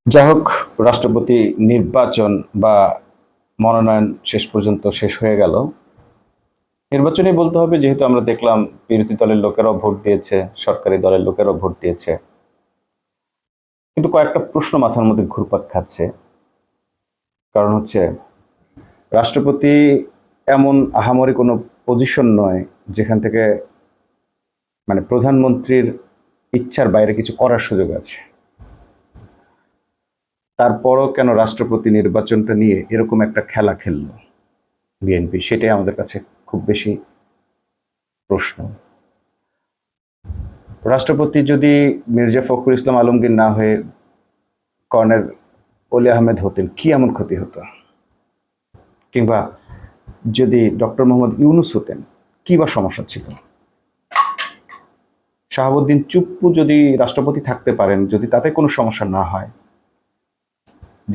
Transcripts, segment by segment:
যাই হোক, রাষ্ট্রপতি নির্বাচন বা মনোনয়ন শেষ পর্যন্ত শেষ হয়ে গেল। নির্বাচনই বলতে হবে, যেহেতু আমরা দেখলাম বিরোধী দলের লোকেরাও ভোট দিয়েছে, সরকারি দলের লোকেরাও ভোট দিয়েছে। কিন্তু কয়েকটা প্রশ্ন মাথার মধ্যে ঘুরপাক খাচ্ছে। কারণ হচ্ছে, রাষ্ট্রপতি এমন আহামরি কোনো পজিশন নয় যেখান থেকে মানে প্রধানমন্ত্রীর ইচ্ছার বাইরে কিছু করার সুযোগ আছে। তারপরও কেন রাষ্ট্রপতি নির্বাচনটা নিয়ে এরকম একটা খেলা খেললো বিএনপি, সেটাই আমাদের কাছে খুব বেশি প্রশ্ন। রাষ্ট্রপতি যদি মির্জা ফখরুল ইসলাম আলমগীর না হয়ে কর্নেল অলি আহমেদ হতেন, কি এমন ক্ষতি হতো? কিংবা যদি ডক্টর মোহাম্মদ ইউনুস হতেন, কি বা সমস্যা ছিল? শাহাবুদ্দিন চুপ্পু যদি রাষ্ট্রপতি থাকতে পারেন, যদি তাতে কোনো সমস্যা না হয়,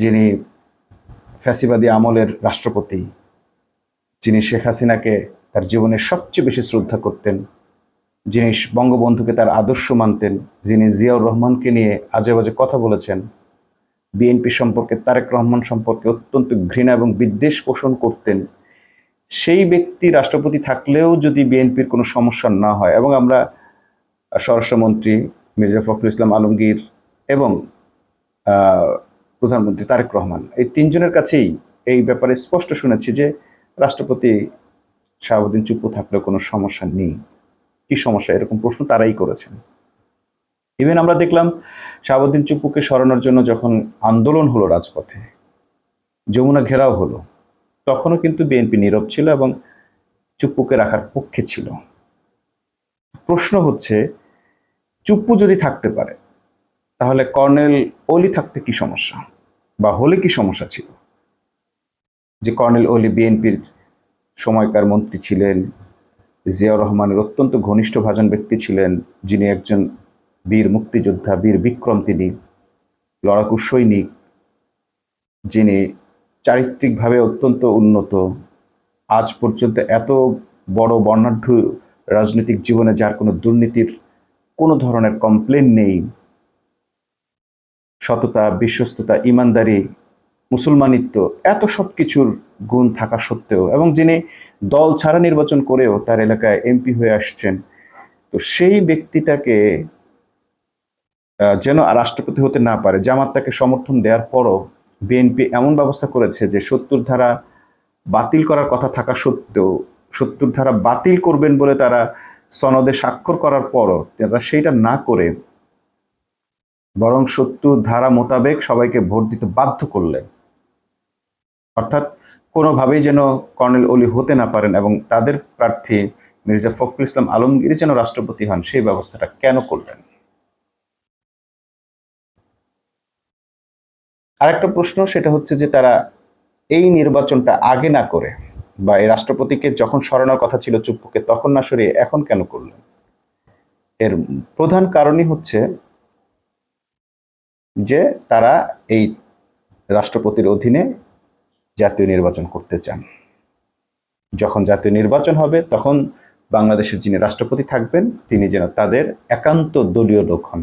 যিনি ফ্যাসিবাদী আমলের রাষ্ট্রপতি, যিনি শেখ হাসিনাকে তার জীবনের সবচেয়ে বেশি শ্রদ্ধা করতেন, যিনি বঙ্গবন্ধুকে তার আদর্শ মানতেন, যিনি জিয়াউর রহমানকে নিয়ে আজে বাজে কথা বলেছেন, বিএনপি সম্পর্কে, তারেক রহমান সম্পর্কে অত্যন্ত ঘৃণা এবং বিদ্বেষ পোষণ করতেন, সেই ব্যক্তি রাষ্ট্রপতি থাকলেও যদি বিএনপির কোনো সমস্যা না হয়, এবং আমরা স্বরাষ্ট্রমন্ত্রী মির্জা ফখরুল ইসলাম আলমগীর এবং প্রধানমন্ত্রী তারেক রহমান, এই তিনজনের কাছেই এই ব্যাপারে স্পষ্ট শুনেছি যে রাষ্ট্রপতি শাহাবুদ্দিন চুপ্পু থাকলেও কোনো সমস্যা নেই। কি সমস্যা, এরকম প্রশ্ন তারাই করেছেন। ইভেন আমরা দেখলাম শাহাবুদ্দিন চুপ্পুকে সরানোর জন্য যখন আন্দোলন হলো রাজপথে, যমুনা ঘেরাও হলো, তখনও কিন্তু বিএনপি নীরব ছিল এবং চুপ্পুকে রাখার পক্ষে ছিল। প্রশ্ন হচ্ছে, চুপ্পু যদি থাকতে পারে, তাহলে কর্নেল অলি থাকতে কি সমস্যা, বা হলে কি সমস্যা ছিল? যে কর্নেল অলি বিএনপির সময়কার মন্ত্রী ছিলেন, জিয়াউর রহমানের অত্যন্ত ঘনিষ্ঠ ভাজন ব্যক্তি ছিলেন, যিনি একজন বীর মুক্তিযোদ্ধা, বীর বিক্রম, তিনি লড়াকু সৈনিক, যিনি চারিত্রিকভাবে অত্যন্ত উন্নত, আজ পর্যন্ত এত বড় বর্ণাঢ্য রাজনৈতিক জীবনে যার কোনো দুর্নীতির কোনো ধরনের কমপ্লেন নেই, সততা, বিশ্বস্ততা, ইমানদারি, মুসলমানিত্ব, এত সব কিছুর গুণ থাকা সত্ত্বেও, এবং যিনি দল ছাড়া নির্বাচন করেও তার এলাকায় এমপি হয়ে আসছেন, তো সেই ব্যক্তিটাকে যেন রাষ্ট্রপতি হতে না পারে, জামাত তাকে সমর্থন দেওয়ার পরও বিএনপি এমন ব্যবস্থা করেছে যে ৭০ ধারা বাতিল করার কথা থাকা সত্ত্বেও, ৭০ ধারা বাতিল করবেন বলে তারা সনদে স্বাক্ষর করার পরও তারা সেইটা না করে বরং ৭০ ধারা মোতাবেক সবাইকে ভোট দিতে বাধ্য করলেন। অর্থাৎ কোনোভাবেই যেন কর্নেল অলি হতে না পারেন এবং তাদের প্রার্থী মির্জা ফখরুল ইসলাম আলমগীর যেন রাষ্ট্রপতি হন, সেই ব্যবস্থাটা কেন করলেন? আরেকটা প্রশ্ন, সেটা হচ্ছে যে তারা এই নির্বাচনটা আগে না করে, বা এই রাষ্ট্রপতিকে যখন সরানোর কথা ছিল চুপ্পুকে, তখন না সরিয়ে এখন কেন করলেন? এর প্রধান কারণই হচ্ছে যে তারা এই রাষ্ট্রপতির অধীনে জাতীয় নির্বাচন করতে চান। যখন জাতীয় নির্বাচন হবে, তখন বাংলাদেশের যিনি রাষ্ট্রপতি থাকবেন, তিনি যেন তাদের একান্ত দলীয় লোক হন।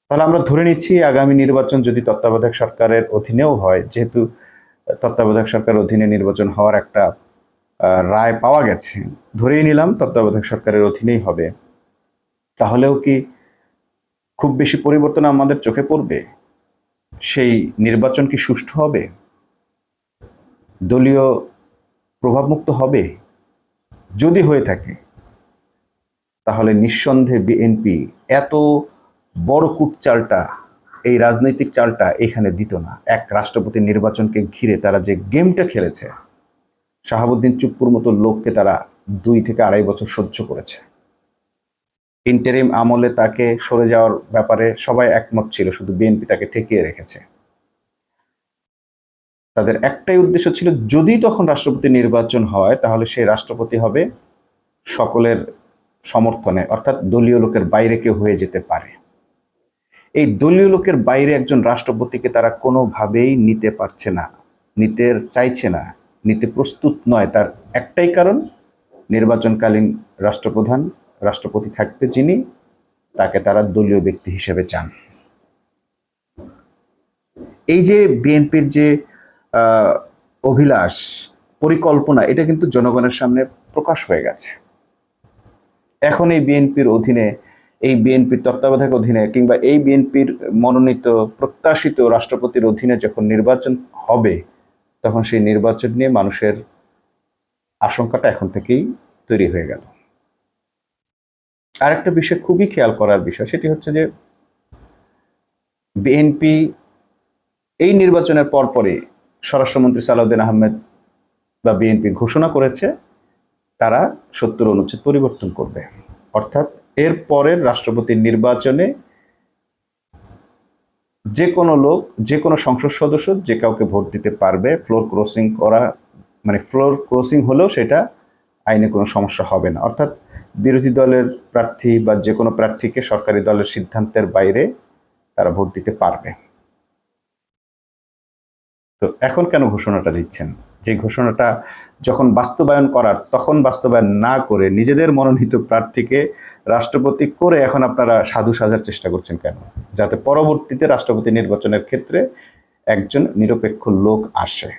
তাহলে আমরা ধরে নিচ্ছি, আগামী নির্বাচন যদি তত্ত্বাবধায়ক সরকারের অধীনেও হয়, যেহেতু তত্ত্বাবধায়ক সরকারের অধীনে নির্বাচন হওয়ার একটা রায় পাওয়া গেছে, ধরেই নিলাম তত্ত্বাবধায়ক সরকারের অধীনেই হবে, তাহলেও কি খুব বেশি পরিবর্তন আমাদের চোখে পড়বে? সেই নির্বাচন কি সুষ্ঠু হবে? দলীয় প্রভাবমুক্ত হবে? যদি হয়ে থাকে, তাহলে নিঃসন্দেহে বিএনপি এত বড় কূটচালটা, এই রাজনৈতিক চালটা এখানে দিত না। এক রাষ্ট্রপতি নির্বাচনকে ঘিরে তারা যে গেমটা খেলেছে, শাহাবুদ্দিন চুপ্পুর মতো লোককে তারা ২ থেকে ২.৫ বছর সহ্য করেছে। ইন্টারিম আমলে তাকে সরে যাওয়ার ব্যাপারে সবাই একমত ছিল, শুধু বিএনপি তাকে ঠেকিয়ে রেখেছে। তাদের একটাই উদ্দেশ্য ছিল, যদি তখন রাষ্ট্রপতি নির্বাচন হয়, তাহলে সেই রাষ্ট্রপতি হবে সকলের সমর্থনে, অর্থাৎ দলীয় লোকের বাইরে কেউ হয়ে যেতে পারে। এই দলীয় লোকের বাইরে একজন রাষ্ট্রপতিকে তারা কোনোভাবেই নিতে পারছে না, নিতে চাইছে না, নিতে প্রস্তুত নয়। তার একটাই কারণ, নির্বাচনকালীন রাষ্ট্রপতি থাকবে যিনি, তাকে তারা দলীয় ব্যক্তি হিসেবে চান। এই যে বিএনপির যে আহ, অভিলাষ, পরিকল্পনা, এটা কিন্তু জনগণের সামনে প্রকাশ হয়ে গেছে। এখন এই বিএনপির অধীনে, এই বিএনপির তত্ত্বাবধায়ক অধীনে কিংবা এই বিএনপির মনোনীত প্রত্যাশিত রাষ্ট্রপতির অধীনে যখন নির্বাচন হবে, তখন সেই নির্বাচন নিয়ে মানুষের আশঙ্কাটা এখন থেকেই তৈরি হয়ে গেল। আরেকটা বিষয় খুবই খেয়াল করার বিষয়, সেটি হচ্ছে যে বিএনপি এই নির্বাচনের পরপরই স্বরাষ্ট্রমন্ত্রী সালাউদ্দিন আহমেদ বা বিএনপি ঘোষণা করেছে তারা ৭০ অনুচ্ছেদ পরিবর্তন করবে। অর্থাৎ এর পরের রাষ্ট্রপতির নির্বাচনে যে কোনো লোক, যে কোনো সংসদ সদস্য যে কাউকে ভোট দিতে পারবে। ফ্লোর ক্রসিং করা, মানে ফ্লোর ক্রসিং হলেও সেটা আইনে কোনো সমস্যা হবে না। অর্থাৎ বিরোধী দলের প্রার্থী বা যে কোনো প্রার্থীকে সরকারি দলের সিদ্ধান্তের বাইরে তারা ভোট দিতে পারবে। তো এখন কেন ঘোষণাটা দিচ্ছেন? যে ঘোষণাটা যখন বাস্তবায়ন করার, তখন বাস্তবায়ন না করে নিজেদের মনোনীত প্রার্থীকে রাষ্ট্রপতি করে এখন আপনারা সাধু সাজার চেষ্টা করছেন কেন? যাতে পরবর্তীতে রাষ্ট্রপতি নির্বাচনের ক্ষেত্রে একজন নিরপেক্ষ লোক আসে,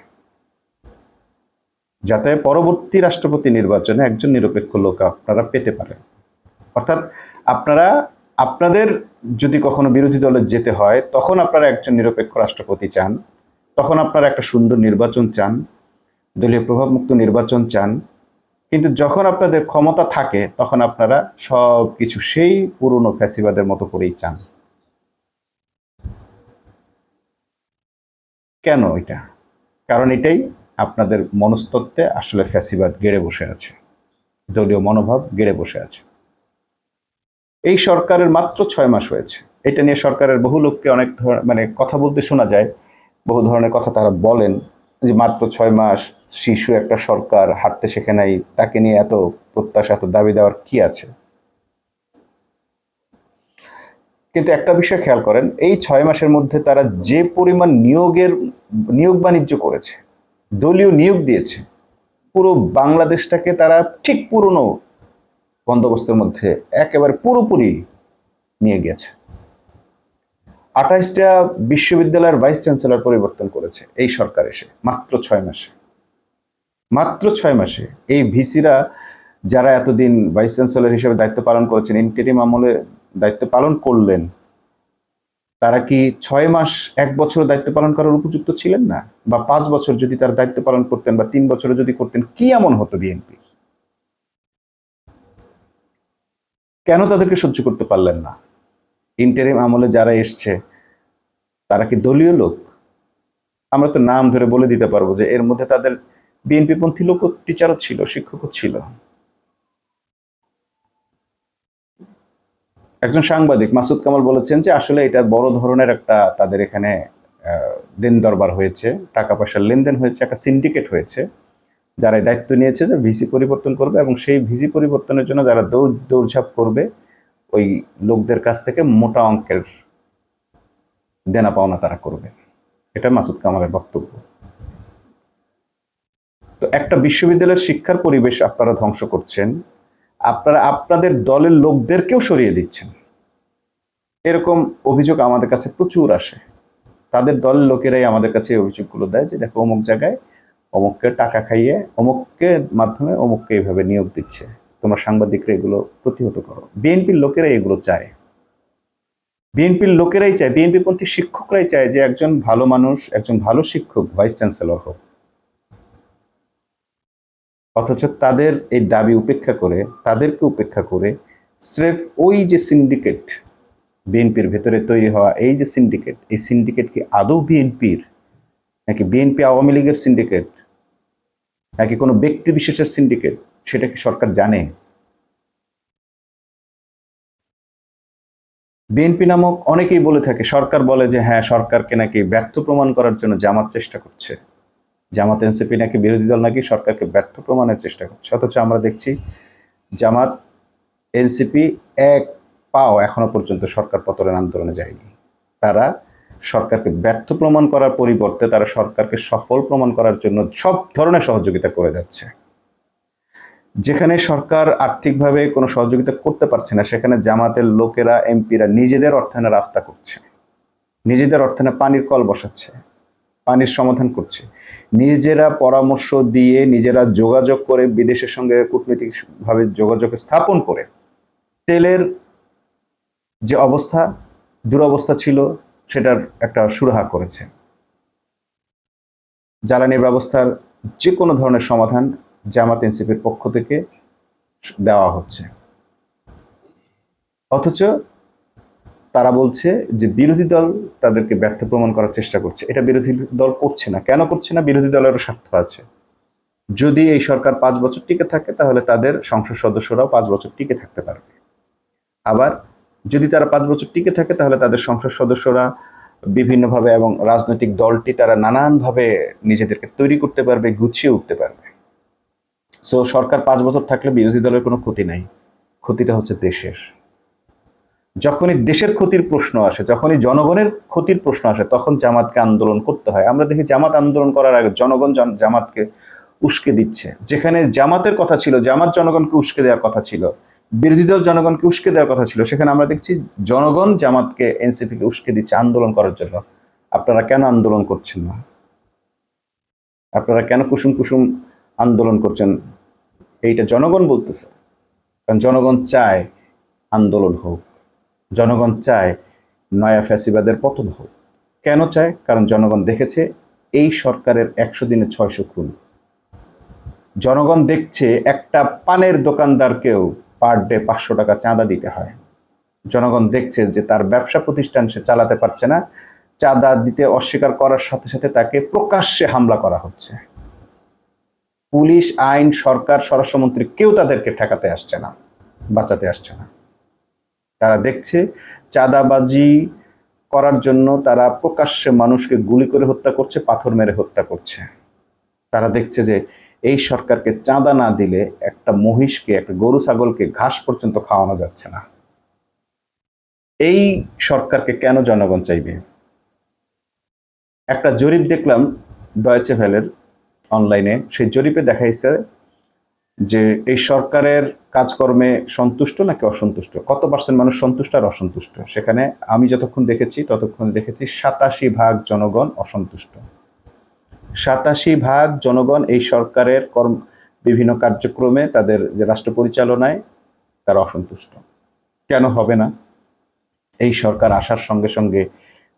যাতে পরবর্তী রাষ্ট্রপতি নির্বাচনে একজন নিরপেক্ষ লোক আপনারা পেতে পারেন। অর্থাৎ আপনারা, আপনাদের যদি কখনো বিরোধী দলে যেতে হয়, তখন আপনারা একজন নিরপেক্ষ রাষ্ট্রপতি চান, তখন আপনারা একটা সুন্দর নির্বাচন চান, দলীয় প্রভাবমুক্ত নির্বাচন চান। কিন্তু যখন আপনাদের ক্ষমতা থাকে, তখন আপনারা সব কিছু সেই পুরনো ফ্যাসিবাদের মতো করেই চান। কেন এটা? কারণ এটাই আপনাদের মনস্তত্ত্বে আসলে ফ্যাসিবাদ গেড়ে বসে আছে, দলীয় মনোভাব গেড়ে বসে আছে। এই সরকারের মাত্র ৬ মাস হয়েছে। এটা নিয়ে সরকারের বহু লোককে অনেক মানে কথা বলতে শোনা যায়, বহু ধরনের কথা তারা বলেন যে মাত্র ৬ মাস, শিশু একটা সরকার, হাঁটতে শেখে নাই, তাকে নিয়ে এত প্রত্যাশা, এত দাবি দেওয়ার কি আছে? কিন্তু একটা বিষয় খেয়াল করেন, এই ৬ মাসের মধ্যে তারা যে পরিমাণ নিয়োগ বাণিজ্য করেছে, দলীয় নিয়োগ দিয়েছে, পুরো বাংলাদেশটাকে তারা ঠিক পুরনো বন্দোবস্তের মধ্যে একেবারে পুরোপুরি নিয়ে গেছে। ২৮টা বিশ্ববিদ্যালয়ের ভাইস চ্যান্সেলর পরিবর্তন করেছে এই সরকার এসে মাত্র ৬ মাসে। মাত্র ৬ মাসে এই ভিসিরা যারা এতদিন ভাইস চ্যান্সেলর হিসেবে দায়িত্ব পালন করেছেন, ইন্টারিম আমলে দায়িত্ব পালন করলেন, তারা কি ৬ মাস, ১ বছর দায়িত্ব পালন করার উপযুক্ত ছিলেন না? বা ৫ বছর যদি তারা দায়িত্ব পালন করতেন, বা ৩ বছরে যদি করতেন, কি এমন হতো বিএনপি? কেন তাদেরকে সহ্য করতে পারলেন না? ইন্টারিম আমলে যারা এসছে তারা কি দলীয় লোক? আমরা তো নাম ধরে বলে দিতে পারবো যে এর মধ্যে তাদের বিএনপি পন্থী লোক, টিচারও ছিল, শিক্ষকও ছিল। একজন সাংবাদিক মাসুদ কামাল বলেছেন যে আসলে এটা বড় ধরনের একটা তাদের এখানে দিন দরবার হয়েছে, টাকা পয়সার লেনদেন হয়েছে, একটা সিন্ডিকেট হয়েছে, যারা দায়িত্ব নিয়েছে যে ভিসি পরিবর্তন করবে, এবং সেই ভিসি পরিবর্তনের জন্য যারা দৌড়ঝাঁপ করবে, ওই লোকদের কাছ থেকে মোটা অঙ্কের দেনা পাওনা তারা করবে। এটা মাসুদ কামালের বক্তব্য। তো একটা বিশ্ববিদ্যালয়ের শিক্ষার পরিবেশ আপনারা ধ্বংস করছেন, আপনারা আপনাদের দলের লোকদেরকেও সরিয়ে দিচ্ছেন। এরকম অভিযোগ আমাদের কাছে প্রচুর আসে। তাদের দলের লোকেরাই আমাদের কাছে এই অভিযোগগুলো দেয় যে দেখো, অমুক জায়গায় অমুককে টাকা খাইয়ে অমুককে মাধ্যমে অমুককে এইভাবে নিয়োগ দিচ্ছে, তোমরা সাংবাদিকরা এগুলো প্রতিহত করো। বিএনপির লোকেরাই এগুলো চায়, বিএনপির লোকেরাই চায়, বিএনপি পন্থী শিক্ষকরাই চায় যে একজন ভালো মানুষ, একজন ভালো শিক্ষক ভাইস চ্যান্সেলর হোক। অথচ তাদের এই দাবি উপেক্ষা করে, তাদেরকে উপেক্ষা করে স্রেফ ওই যে সিন্ডিকেট, বিএনপির ভেতরে তৈরি হওয়া এই যে সিন্ডিকেট, এই সিন্ডিকেট কি আদৌ বিএনপির, নাকি বিএনপি আওয়ামী লীগের সিন্ডিকেট, নাকি কোনো ব্যক্তি বিশেষের সিন্ডিকেট, সেটা কি সরকার জানে? বিএনপি নামক অনেকেই বলে থাকে, সরকার বলে যে হ্যাঁ, সরকারকে নাকি ব্যর্থ প্রমাণ করার জন্য জামাত চেষ্টা করছে, জামাত এনসিপি নাকি, বিরোধী দল নাকি সরকারকে ব্যর্থ প্রমাণের চেষ্টা করছে। অথচ আমরা দেখছি জামাত, এনসিপি এক পাও এখনো পর্যন্ত সরকার পতনের আন্দোলনে যায়নি। তারা সরকারকে ব্যর্থ প্রমাণ করার পরিবর্তে তারা সরকারকে সফল প্রমাণ করার জন্য সব ধরনের সহযোগিতা করে যাচ্ছে। যেখানে সরকার আর্থিকভাবে কোনো সহযোগিতা করতে পারছে না, সেখানে জামাতের লোকেরা, এমপিরা নিজেদের অর্থায়নে রাস্তা করছে। নিজেদের অর্থায়নে পানির কল বসাচ্ছে, পানির সমাধান করছে, নিজেরা পরামর্শ দিয়ে, নিজেরা যোগাযোগ করে, বিদেশের সঙ্গে কূটনৈতিকভাবে যোগাযোগ স্থাপন করে তেলের যে অবস্থা, দুরবস্থা ছিল সেটার একটা সুরাহা করেছে। জ্বালানি ব্যবস্থার যে কোনো ধরনের সমাধান জামাত এনসিপির পক্ষ থেকে দেওয়া হচ্ছে, অথচ তারা বলছে যে বিরোধী দল তাদেরকে ব্যর্থ প্রমাণ করার চেষ্টা করছে। এটা বিরোধী দল করছে না। কেন করছে না? বিরোধী দলেরও স্বার্থ আছে। যদি এই সরকার 5 বছর টিকে থাকে তাহলে তাদের সংসদ সদস্যরাও 5 বছর টিকে থাকতে পারবে। আবার যদি তারা 5 বছর টিকে থাকে তাহলে তাদের সংসদ সদস্যরা বিভিন্নভাবে এবং রাজনৈতিক দলটি তারা নানানভাবে নিজেদেরকে তৈরি করতে পারবে, গুছিয়ে উঠতে পারবে। সো সরকার 5 বছর থাকলে বিরোধী দলের কোনো ক্ষতি নাই, ক্ষতিটা হচ্ছে দেশের। যখনই দেশের ক্ষতির প্রশ্ন আসে, যখনই জনগণের ক্ষতির প্রশ্ন আসে, তখন জামাতকে আন্দোলন করতে হয়। আমরা দেখি জামাত আন্দোলন করার আগে জনগণ জামাতকে উস্কে দিচ্ছে। যেখানে জামাতের কথা ছিল, জামাত জনগণকে উস্কে দেওয়ার কথা ছিল, বিরোধী দল জনগণকে উস্কে দেওয়ার কথা ছিল, সেখানে আমরা দেখছি জনগণ জামাতকে, এনসিপিকে উস্কে দিচ্ছে আন্দোলন করার জন্য। আপনারা কেন আন্দোলন করছেন না? আপনারা কেন কুসুম কুসুম আন্দোলন করছেন? এইটা জনগণ বলতেছে। কারণ জনগণ চায় আন্দোলন হোক, জনগণ চায় নয়া ফ্যাসিবাদের পতন হোক। কেন চায়? কারণ জনগণ দেখেছে এই সরকারের 100 দিনে 600 খুন। জনগণ দেখছে একটা পানের দোকানদারকেও পার ডে 500 টাকা চাঁদা দিতে হয়। জনগণ দেখছে যে তার ব্যবসা প্রতিষ্ঠান সে চালাতে পারছে না, চাঁদা দিতে অস্বীকার করার সাথে সাথে তাকে প্রকাশ্যে হামলা করা হচ্ছে। পুলিশ, আইন, সরকার, স্বরাষ্ট্রমন্ত্রী কেউ তাদেরকে ঠেকাতে আসছে না, বাঁচাতে আসছে না। তারা দেখছে চাঁদাবাজি করার জন্য তারা প্রকাশ্যে মানুষকে গুলি করে হত্যা করছে, পাথর মেরে হত্যা করছে। তারা দেখছে যে এই সরকারকে চাঁদা না দিলে একটা মহিষকে, একটা গরু ছাগলকে ঘাস পর্যন্ত খাওয়ানো যাচ্ছে না। এই সরকারকে কেন জনগণ চাইবে? একটা জরিপ দেখলাম ডয়েচে ভেলের অনলাইনে। সেই জরিপে দেখাইছে যে এই সরকারের কাজকর্মে সন্তুষ্ট নাকি অসন্তুষ্ট, কত পার্সেন্ট মানুষ সন্তুষ্ট আর অসন্তুষ্ট। সেখানে আমি যতক্ষণ দেখেছি 87% জনগণ অসন্তুষ্ট। 87% জনগণ এই সরকারের বিভিন্ন কার্যক্রমে, তাদের যে রাষ্ট্র পরিচালনায় তারা অসন্তুষ্ট। কেন হবে না? এই সরকার আসার সঙ্গে সঙ্গে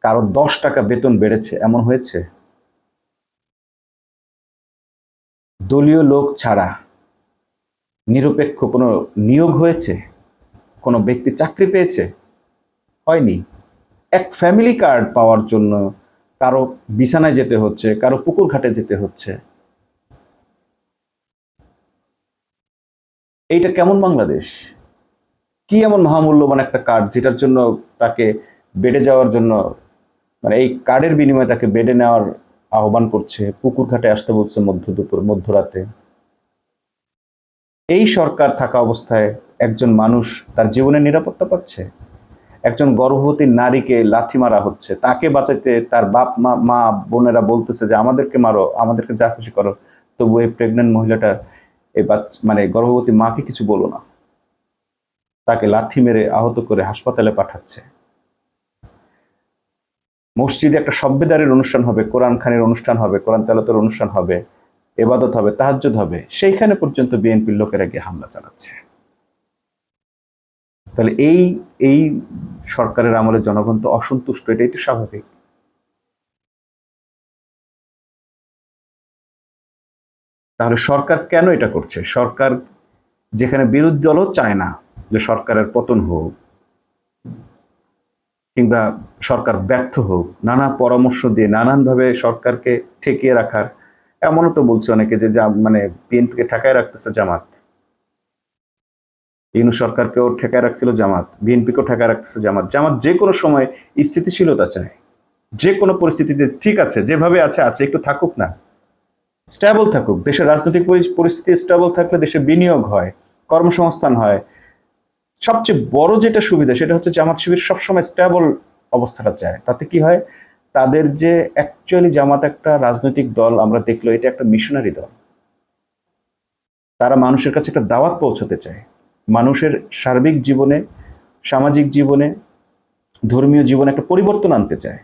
কারো 10 টাকা বেতন বেড়েছে এমন হয়েছে? দলীয় লোক ছাড়া নিরপেক্ষ কোনো নিয়োগ হয়েছে? কোনো ব্যক্তি চাকরি পেয়েছে? হয়নি। এক ফ্যামিলি কার্ড পাওয়ার জন্য কারো বিছানায় যেতে হচ্ছে, কারো পুকুর ঘাটে যেতে হচ্ছে। এইটা কেমন বাংলাদেশ? কি এমন মহামূল্যবান একটা কার্ড যেটার জন্য তাকে বেডে যাওয়ার জন্য, মানে এই কার্ডের বিনিময়ে তাকে বেডে নেওয়ার আহ্বান করছে, পুকুর ঘাটে আসতে বলছে মধ্যরাতে। এই সরকার থাকা অবস্থায় একজন মানুষ তার জীবনের নিরাপত্তা পাচ্ছে? একজন গর্ভবতী নারীকে লাথি মারা হচ্ছে, তাকে বাঁচাতে তার বাপ মা বোনেরা বলতেছে যে আমাদেরকে মারো, আমাদেরকে যা খুশি করো, তবু এই প্রেগনেন্ট মহিলাটা, এই মানে গর্ভবতী মাকে কিছু বলো না, তাকে লাথি মেরে আহত করে হাসপাতালে পাঠাচ্ছে। মসজিদে একটা সভ্যদারের অনুষ্ঠান হবে, কোরআন খানের অনুষ্ঠান হবে, কোরআন তেলাওয়াতের অনুষ্ঠান হবে, ইবাদত হবে, তাহাজ্জুদ হবে, সেইখানে পর্যন্ত বিএনপির লোকেরা গিয়ে হামলা চালাচ্ছে। তাহলে এই সরকারের আমলে জনগণ তো অসন্তুষ্ট, এটাই তো স্বাভাবিক। তাহলে সরকার কেন এটা করছে? সরকার, যেখানে বিরোধী দলও চায় না যে সরকারের পতন হোক কিংবা সরকার ব্যর্থ হোক, নানা পরামর্শ দিয়ে নানানভাবে সরকারকে ঠেকিয়ে রাখার, এমনও তো বলছে অনেকে যে মানে বিএনপিকে ঠেকায় রাখতেছে জামাত। ইউনূস সরকারকেও ঠেকায় রাখছিল জামাত, বিএনপিকেও ঠেকায় রাখতেছে জামাত। জামাত যে কোনো সময় স্থিতিশীলতা চায়, যে কোনো পরিস্থিতিতে ঠিক আছে, যেভাবে আছে একটু থাকুক না, স্টেবল থাকুক। দেশের রাজনৈতিক পরিস্থিতি স্টেবল থাকলে দেশে বিনিয়োগ হয়, কর্মসংস্থান হয়। সবচেয়ে বড় যেটা সুবিধা সেটা হচ্ছে জামাত শিবির সবসময় স্টেবল অবস্থাটা চায়। তাতে কি হয়, তাদের যে অ্যাকচুয়ালি জামাত একটা রাজনৈতিক দল, আমরা দেখলো এটা একটা মিশনারি দল। তারা মানুষের কাছে একটা দাওয়াত পৌঁছাতে চায়, মানুষের সার্বিক জীবনে, সামাজিক জীবনে, ধর্মীয় জীবনে একটা পরিবর্তন আনতে চায়।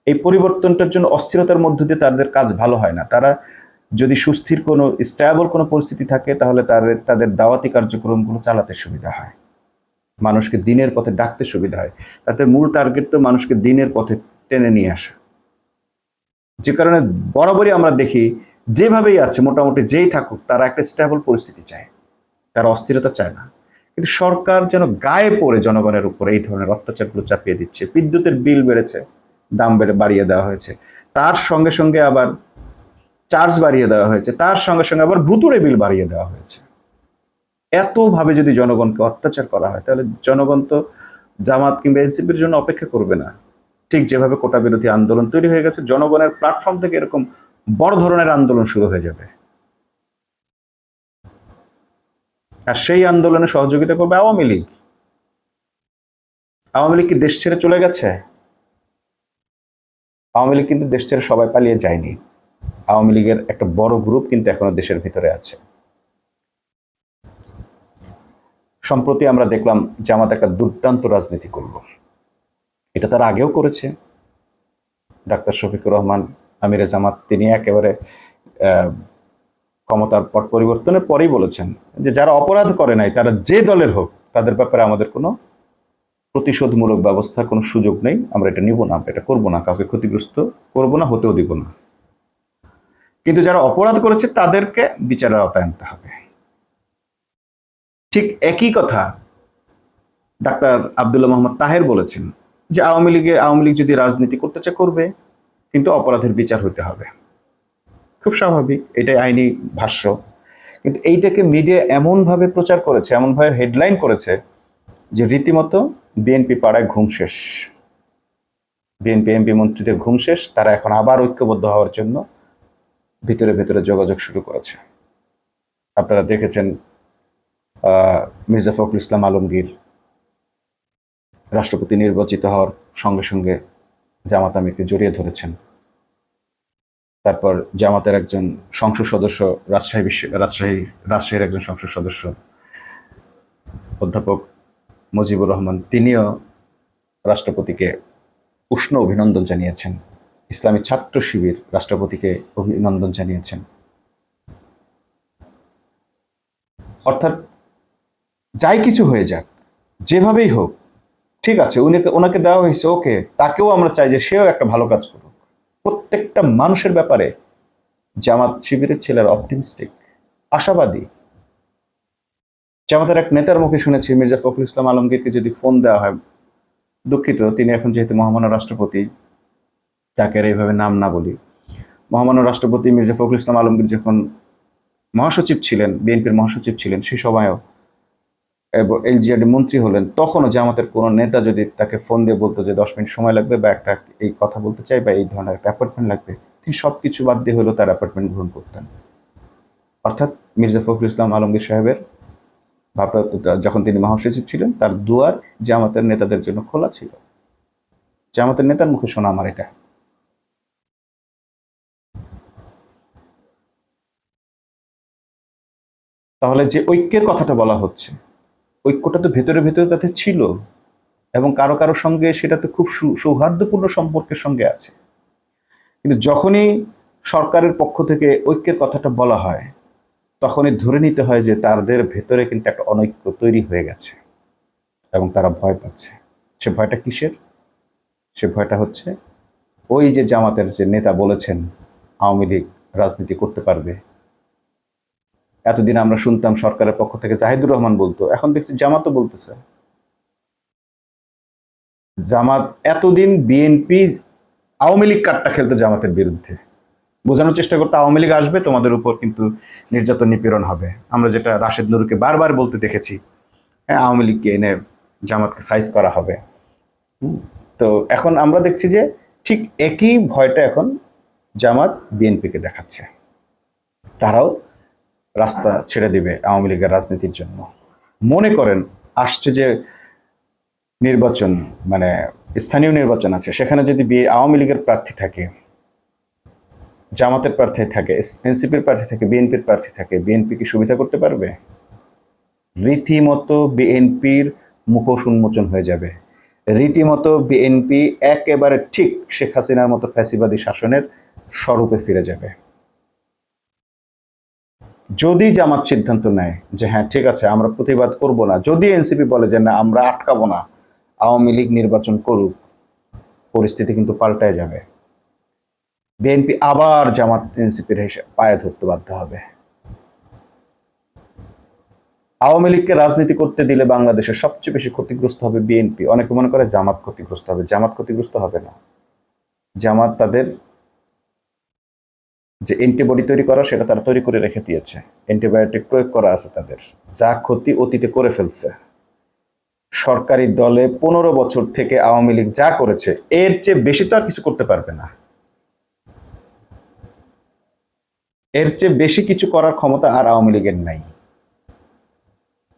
এই পরিবর্তনটার জন্য অস্থিরতার মধ্য দিয়ে তাদের কাজ ভালো হয় না। তারা যদি সুস্থির কোনো স্ট্যাবল কোনো পরিস্থিতি থাকে তাহলে তাদের দাওয়াতি কার্যক্রমগুলো চালাতে সুবিধা হয়, মানুষকে দিনের পথে ডাকতে সুবিধা হয়। তাতে মূল টার্গেট তো মানুষকে দিনের পথে টেনে নিয়ে আসা। যে কারণে বরাবরই আমরা দেখি যেভাবেই আছে মোটামুটি যেই থাকুক তারা একটা স্ট্যাবল পরিস্থিতি চায়, তারা অস্থিরতা চায় না। কিন্তু সরকার যেন গায়ে পড়ে জনগণের উপর এই ধরনের অত্যাচারগুলো চাপিয়ে দিচ্ছে। বিদ্যুতের বিল বেড়েছে, দাম বাড়িয়ে দেওয়া হয়েছে, তার সঙ্গে সঙ্গে আবার চার্জ বাড়িয়ে দেওয়া হয়েছে, তার সঙ্গে সঙ্গে আবার ভুতুড়ে বিল বাড়িয়ে দেওয়া হয়েছে। এতভাবে যদি জনগণকে অত্যাচার করা হয় তাহলে জনগণ তো জামাত কিংবা এনসিপির জন্য অপেক্ষা করবে না। ঠিক যেভাবে কোটা বিরোধী আন্দোলন তৈরি হয়ে গেছে, জনগণের প্ল্যাটফর্ম থেকে এরকম বড় ধরনের আন্দোলন শুরু হয়ে যাবে, আর সেই আন্দোলনে সহযোগিতা করবে আওয়ামী লীগ। আওয়ামী লীগ কি দেশ ছেড়ে চলে গেছে? আওয়ামী লীগ কিন্তু দেশ ছেড়ে সবাই পালিয়ে যায়নি। আওয়ামী লীগের একটা বড় গ্রুপ কিন্তু এখনো দেশের ভিতরে আছে। সম্প্রতি আমরা দেখলাম জামাত একটা দুর্দান্ত রাজনীতি করলো, এটা তার আগেও করেছে। ডাক্তার শফিকুর রহমান আমিরে জামাত তিনি একেবারে ক্ষমতার পট পরিবর্তনের পরেই বলেছেন যে যারা অপরাধ করে নাই তারা যে দলের হোক তাদের ব্যাপারে আমাদের কোনো প্রতিশোধমূলক ব্যবস্থার কোনো সুযোগ নেই, আমরা এটা নিব না, আমরা এটা করবো না, কাউকে ক্ষতিগ্রস্ত করবো না, হতেও দিব না। কিন্তু যারা অপরাধ করেছে তাদেরকে বিচারের আওতায় আনতে হবে। ঠিক একই কথা ডাক্তার আব্দুল্লাহ মোহাম্মদ তাহের বলেছেন যে আওয়ামী লীগ যদি রাজনীতি করতে চায় করবে, কিন্তু অপরাধের বিচার হতে হবে। খুব স্বাভাবিক, এটাই আইনি ভাষ্য। কিন্তু এইটাকে মিডিয়া এমনভাবে প্রচার করেছে, এমনভাবে হেডলাইন করেছে যে রীতিমতো বিএনপি পাড়ায় ঘুম শেষ, বিএনপি এমপি মন্ত্রীদের ঘুম শেষ, তারা এখন আবার ঐক্যবদ্ধ হওয়ার জন্য ভিতরে ভিতরে যোগাযোগ শুরু করেছে। আপনারা দেখেছেন মির্জা ফখরুল ইসলাম আলমগীর রাষ্ট্রপতি নির্বাচিত হওয়ার সঙ্গে সঙ্গে জামাত আমিরকে জড়িয়ে ধরেছেন। তারপর জামাতের একজন সংসদ সদস্য, রাজশাহীর একজন সংসদ সদস্য অধ্যাপক মুজিবুর রহমান, তিনিও রাষ্ট্রপতিকে উষ্ণ অভিনন্দন জানিয়েছেন। ইসলামী ছাত্র শিবির রাষ্ট্রপতিকে অভিনন্দন জানিয়েছেন। অর্থাৎ যাই কিছু হয়ে যাক, যেভাবেই হোক, ঠিক আছে, ওনাকে দেওয়া হয়েছে, ওকে, তাকেও আমরা চাই যে সেও একটা ভালো কাজ করুক। প্রত্যেকটা মানুষের ব্যাপারে জামাত শিবিরের ছেলেরা অপটিমিস্টিক, আশাবাদী। জামাতের এক নেতার মুখে শুনেছি মির্জা ফখরুল ইসলাম আলমগীরকে যদি ফোন দেওয়া হয়, দুঃখিত তিনি এখন যেহেতু মহামান্য রাষ্ট্রপতি, তাকে আর এইভাবে নাম না বলি, মহামান্য রাষ্ট্রপতি মির্জা ফখরুল ইসলাম আলমগীর যখন মহাসচিব ছিলেন, বিএনপির মহাসচিব ছিলেন, সেই সময়ও এলজিআরডি মন্ত্রী হলেন, তখনও জামাতের কোনো নেতা যদি তাকে ফোন দিয়ে বলতো যে 10 মিনিট সময় লাগবে বা একটা এই কথা বলতে চাই বা এই ধরনের একটা অ্যাপয়েন্টমেন্ট লাগবে, তিনি সবকিছু বাদ দিয়ে হলেও তার অ্যাপয়েন্টমেন্ট গ্রহণ করতেন। অর্থাৎ মির্জা ফখরুল ইসলাম আলমগীর সাহেবের ভাবনা, যখন তিনি মহাসচিব ছিলেন, তার দুয়ার জামাতের নেতাদের জন্য খোলা ছিল। জামাতের নেতার মুখে শোনা আমার এটা। তাহলে যে ঐক্যের কথাটা বলা হচ্ছে, ঐক্যটা তো ভেতরে ভেতরে তাদের ছিল, এবং কারো কারো সঙ্গে সেটা তো খুব সৌহার্দ্যপূর্ণ সম্পর্কের সঙ্গে আছে। কিন্তু যখনই সরকারের পক্ষ থেকে ঐক্যের কথাটা বলা হয়, তখনই ধরে নিতে হয় যে তাদের ভেতরে কিন্তু একটা অনৈক্য তৈরি হয়ে গেছে এবং তারা ভয় পাচ্ছে। সে ভয়টা কিসের? সে ভয়টা হচ্ছে ওই যে জামাতের যে নেতা বলেছেন আওয়ামী লীগ রাজনীতি করতে পারবে। এতদিন আমরা শুনতাম সরকারের পক্ষ থেকে জাহিদুর রহমান বলতো, এখন দেখছি জামাতও বলতেছে। জামাত এতদিন বিএনপি আওয়ামী লীগ কার্ডটা খেলতো জামাতের বিরুদ্ধে, বোঝানোর চেষ্টা করতে আওয়ামী লীগ আসবে, তোমাদের উপর কিন্তু নির্যাতন নিপীড়ন হবে। আমরা যেটা রাশেদ নুরুকে বারবার বলতে দেখেছি, হ্যাঁ, আওয়ামী লীগকে এনে জামাতকে সাইজ করা হবে। তো এখন আমরা দেখছি যে ঠিক একই ভয়টা এখন জামাত বিএনপিকে দেখাচ্ছে। তারাও রাস্তা ছেড়ে দিবে আওয়ামী লীগের রাজনীতির জন্য। মনে করেন আসছে যে নির্বাচন, মানে স্থানীয় নির্বাচন আছে, সেখানে যদি আওয়ামী লীগের প্রার্থী থাকে, জামাতের প্রার্থী থাকে, এনসিপির প্রার্থী থাকে, বিএনপির প্রার্থী থাকে, বিএনপি কি সুবিধা করতে পারবে? রীতিমতো বিএনপির মুখোশ উন্মোচন হয়ে যাবে রীতিমতো বিএনপি একেবারে ঠিক শেখ হাসিনার মতো ফ্যাসিবাদী শাসনের স্বরূপে ফিরে যাবে। যদি জামাত সিদ্ধান্ত নেয় যে হ্যাঁ ঠিক আছে আমরা প্রতিবাদ করব না, যদি এনসিপি বলে যে না আমরা আটকাবো না, আওয়ামী লীগ নির্বাচন করুক, পরিস্থিতি কিন্তু পাল্টায় যাবে। বিএনপি আবার জামাত এনসিপির পায়ে ধরতে বাধ্য হবে। আওয়ামী লীগকে রাজনীতি করতে দিলে বাংলাদেশের সবচেয়ে বেশি ক্ষতিগ্রস্ত হবে বিএনপি। অনেকে মনে করে জামাত ক্ষতিগ্রস্ত হবে, জামাত ক্ষতিগ্রস্ত হবে না। জামাত তাদের যে অ্যান্টিবডি তৈরি করা সেটা তারা তৈরি করে রেখে দিয়েছে, অ্যান্টিবায়োটিক প্রয়োগ করা আছে তাদের, যা ক্ষতি অতীতে করে ফেলছে। সরকারি দলে 15 বছর থেকে আওয়ামী লীগ যা করেছে এর চেয়ে বেশি তো আর কিছু করতে পারবে না। এর চেয়ে বেশি কিছু করার ক্ষমতা আর আওয়ামী লীগের নাই।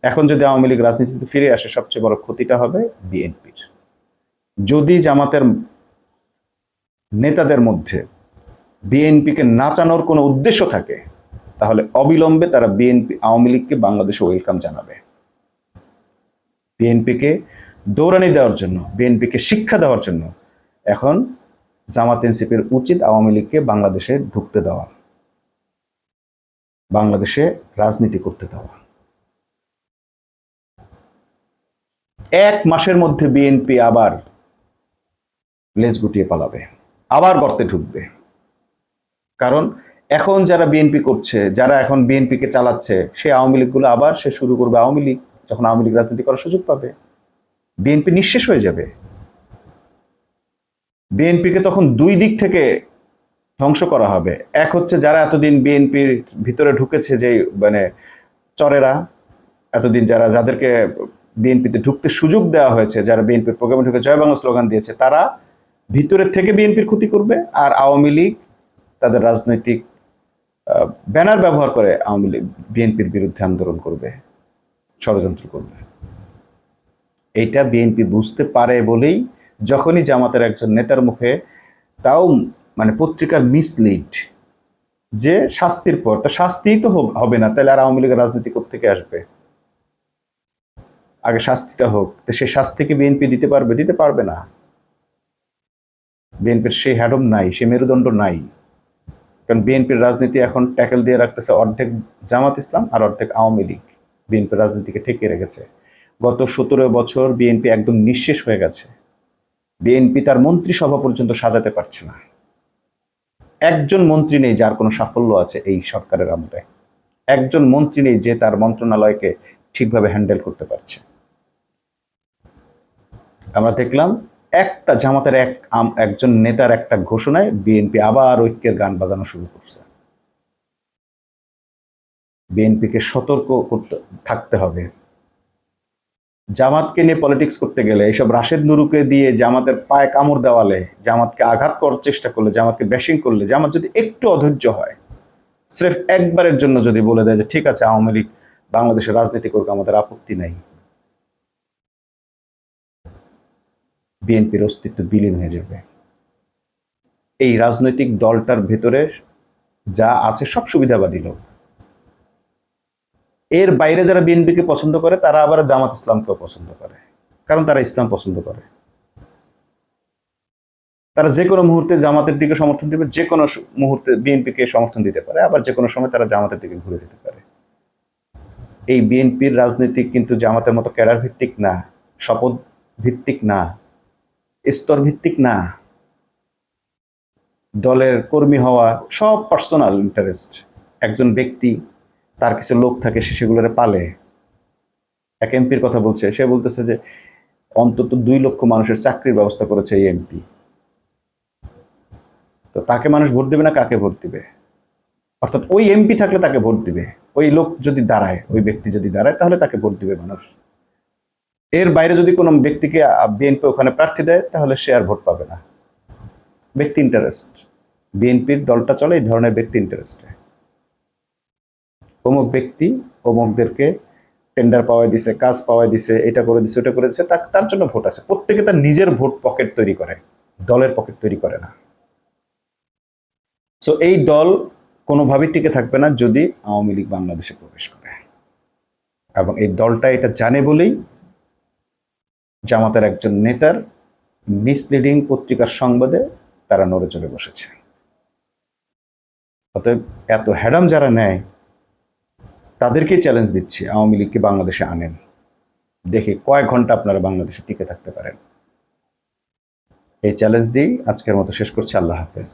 এখন যদি আওয়ামী লীগ রাজনীতিতে ফিরে আসে সবচেয়ে বড় ক্ষতিটা হবে বিএনপির। যদি জামাতের নেতাদের মধ্যে বিএনপিকে নাচানোর কোনো উদ্দেশ্য থাকে তাহলে অবিলম্বে তারা আওয়ামী লীগকে বাংলাদেশে ওয়েলকাম জানাবে। বিএনপিকে দৌড়ানি দেওয়ার জন্য, বিএনপিকে শিক্ষা দেওয়ার জন্য এখন জামাত এনসিপির উচিত আওয়ামী লীগকে বাংলাদেশে ঢুকতে দেওয়া, বাংলাদেশে রাজনীতি করতে দেওয়া। 1 মাসের মধ্যে বিএনপি আবার লেজ গুটিয়ে পালাবে, আবার গর্তে ঢুকবে। কারণ এখন যারা বিএনপি করছে, যারা এখন বিএনপিকে চালাচ্ছে, সে আওয়ামী লীগগুলো আবার সে শুরু করবে। আওয়ামী লীগ যখন আওয়ামী লীগ রাজনীতি করার সুযোগ পাবে, বিএনপি নিঃশেষ হয়ে যাবে। বিএনপিকে তখন 2 দিক থেকে ধ্বংস করা হবে। এক হচ্ছে যারা এতদিন বিএনপির ভিতরে ঢুকেছে, যে মানে চরেরা, এতদিন যাদেরকে বিএনপিতে ঢুকতে সুযোগ দেওয়া হয়েছে, যারা বিএনপির প্রোগ্রামে ঢুকে জয় বাংলা স্লোগান দিয়েছে, তারা ভিতরের থেকে বিএনপির ক্ষতি করবে। আর আওয়ামী লীগ তাদের রাজনৈতিক ব্যানার ব্যবহার করে আওয়ামী লীগ বিএনপির বিরুদ্ধে আন্দোলন করবে, ষড়যন্ত্র করবে। এইটা বিএনপি বুঝতে পারে বলেই যখনই জামাতের একজন নেতার মুখে, তাও মানে পত্রিকার মিসলিড, যে শাস্তির পর, তা শাস্তিই তো হবে না, তাহলে আর আওয়ামী লীগের রাজনীতি থেকে আসবে? আগে শাস্তিটা হোক। তো সেই শাস্তিকে বিএনপি দিতে পারবে? দিতে পারবে না। বিএনপির সেই হ্যাডম নাই, সেই মেরুদণ্ড নাই। কারণ বিএনপির রাজনীতি এখন ট্যাকেল দিয়ে রাখতেছে অর্ধেক জামাত ইসলাম আর অর্ধেক আওয়ামী লীগ। বিএনপির রাজনীতিকে ঠেকিয়ে রেখেছে। গত 17 বছর বিএনপি একদম নিঃশেষ হয়ে গেছে। বিএনপি তার মন্ত্রিসভা পর্যন্ত সাজাতে পারছে না। একজন মন্ত্রী নেই যার কোনো সাফল্য আছে এই সরকারের আমলে। একজন মন্ত্রী নেই যে তার মন্ত্রণালয়কে ঠিকভাবে হ্যান্ডেল করতে পারছে। আমরা দেখলাম একটা জামাতের একজন নেতার একটা ঘোষণায় বিএনপি আবার ঐক্যের গান বাজানো শুরু করছে। বিএনপিকে সতর্ক থাকতে হবে। জামাতকে নিয়ে পলিটিক্স করতে গেলে, এইসব রাশেদ নুরুকে দিয়ে জামাতের পায়ে কামড় দেওয়ালে, জামাতকে আঘাত করার চেষ্টা করলে, জামাতকে ব্যাশিং করলে, জামাত যদি একটু অধৈর্য হয়, স্রেফ একবারের জন্য যদি বলে দেয় যে ঠিক আছে আওয়ামী লীগ বাংলাদেশের রাজনীতি করুক, আমাদের আপত্তি নাই, বিএনপির অস্তিত্ব বিলীন হয়ে যাবে। এই রাজনৈতিক দলটার ভেতরে যা আছে সব সুবিধাবাদী লোক। এর বাইরে যারা বিএনপিকে পছন্দ করে তারা আবার জামাত ইসলামকেও পছন্দ করে, কারণ তারা ইসলাম পছন্দ করে। তারা যে কোনো মুহূর্তে জামাতের দিকে সমর্থন দিবে, যে কোনো মুহূর্তে বিএনপিকে সমর্থন দিতে পারে, আবার যে কোনো সময় তারা জামাতের দিকে ঘুরে যেতে পারে। এই বিএনপির রাজনীতি কিন্তু জামাতের মতো ক্যাডার ভিত্তিক না, শপথ ভিত্তিক না, স্তর ভিত্তিক না। দলের কর্মী হওয়া সব পার্সোনাল ইন্টারেস্ট। একজন ব্যক্তি, তার কিছু লোক থাকে, সে সেগুলোরে পালে। এক এমপির কথা বলছে, সে বলতেছে যে অন্তত 2 লক্ষ মানুষের চাকরির ব্যবস্থা করেছে এই এমপি। তো তাকে মানুষ ভোট দেবে না, কাকে ভোট দিবে? অর্থাৎ ওই এমপি থাকলে তাকে ভোট দিবে, ওই লোক যদি দাঁড়ায়, ওই ব্যক্তি যদি দাঁড়ায় তাহলে তাকে ভোট দিবে মানুষ। এর বাইরে যদি কোনো ব্যক্তিকে বিএনপি ওখানে প্রার্থী দেয় তাহলে সে আর ভোট পাবে না। ব্যক্তি ইন্টারেস্ট। বিএনপির দলটা চলে এই ধরনের ব্যক্তি ইন্টারেস্টে। অমুক ব্যক্তি অমুকদেরকে টেন্ডার পাওয়াই দিছে, কাজ পাওয়াই দিছে, এটা করে দিছে, ওটা করে দিছে, তার জন্য ভোট আছে। প্রত্যেকে তার নিজের ভোট পকেট তৈরি করে, দলের পকেট তৈরি করে না। সো এই দল কোনোভাবেই টিকে থাকবে না যদি আওয়ামী লীগ বাংলাদেশে প্রবেশ করে। এবং এই দলটা এটা জানে বলেই জামাতের একজন নেতার মিসলিডিং পত্রিকার সংবাদে তারা নড়ে চড়ে বসেছে। অতএব এত হ্যাডাম যারা নেয় তাদেরকেই চ্যালেঞ্জ দিচ্ছি, আওয়ামী লীগকে বাংলাদেশে আনেন, দেখে কয়েক ঘন্টা আপনারা বাংলাদেশে টিকে থাকতে পারেন। এই চ্যালেঞ্জ দিয়েই আজকের মতো শেষ করছি। আল্লাহ হাফেজ।